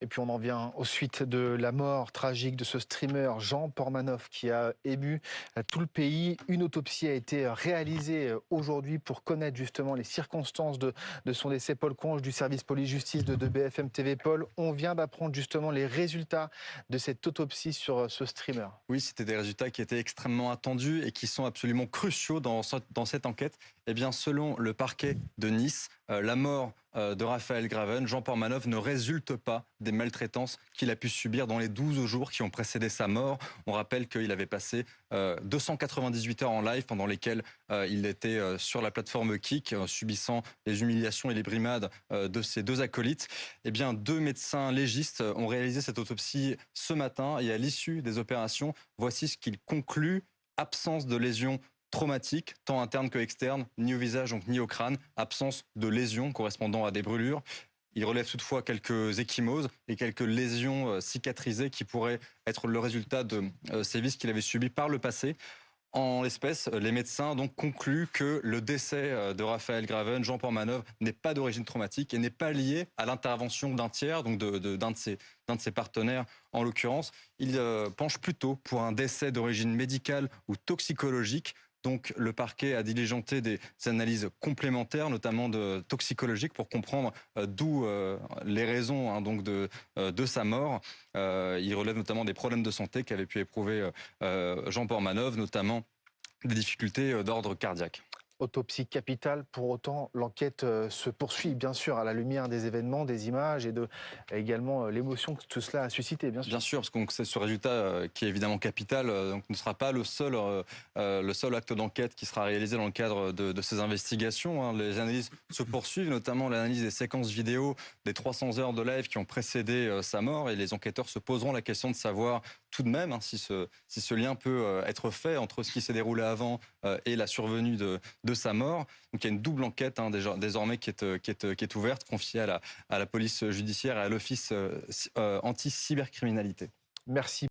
Et puis on en vient aux suites de la mort tragique de ce streamer Jean Pormanov qui a ému tout le pays. Une autopsie a été réalisée aujourd'hui pour connaître justement les circonstances de son décès. Paul Conge du service police-justice de BFM TV. Paul, on vient d'apprendre justement les résultats de cette autopsie sur ce streamer. Oui, c'était des résultats qui étaient extrêmement attendus et qui sont absolument cruciaux dans cette enquête. Eh bien, selon le parquet de Nice, la mort de Raphaël Graven, Jean Pormanov, ne résulte pas des maltraitances qu'il a pu subir dans les 12 jours qui ont précédé sa mort. On rappelle qu'il avait passé 298 heures en live pendant lesquelles il était sur la plateforme Kik, subissant les humiliations et les brimades de ses deux acolytes. Eh bien, deux médecins légistes ont réalisé cette autopsie ce matin et à l'issue des opérations, voici ce qu'ils concluent: absence de lésions traumatiques, tant internes que externes, ni au visage donc ni au crâne, absence de lésions correspondant à des brûlures. Il relève toutefois quelques ecchymoses et quelques lésions cicatrisées qui pourraient être le résultat de sévices qu'il avait subis par le passé. En l'espèce, les médecins donc concluent que le décès de Raphaël Graven, Jean Pormanov, n'est pas d'origine traumatique et n'est pas lié à l'intervention d'un tiers, donc d'un de ses partenaires en l'occurrence. Il penche plutôt pour un décès d'origine médicale ou toxicologique. Donc le parquet a diligenté des analyses complémentaires, notamment toxicologiques, pour comprendre d'où les raisons donc de sa mort. Il relève notamment des problèmes de santé qu'avait pu éprouver Jean Pormanov, notamment des difficultés d'ordre cardiaque. Autopsie capitale, pour autant, l'enquête se poursuit, bien sûr, à la lumière des événements, des images et également l'émotion que tout cela a suscité, bien sûr. Bien sûr, parce que c'est ce résultat qui est évidemment capital, donc ne sera pas le seul acte d'enquête qui sera réalisé dans le cadre de ces investigations. Hein. Les analyses se poursuivent, notamment l'analyse des séquences vidéo des 300 heures de live qui ont précédé sa mort, et les enquêteurs se poseront la question de savoir tout de même si ce lien peut être fait entre ce qui s'est déroulé avant et la survenue de sa mort. Donc il y a une double enquête désormais qui est ouverte, confiée à la police judiciaire et à l'office anti-cybercriminalité. Merci.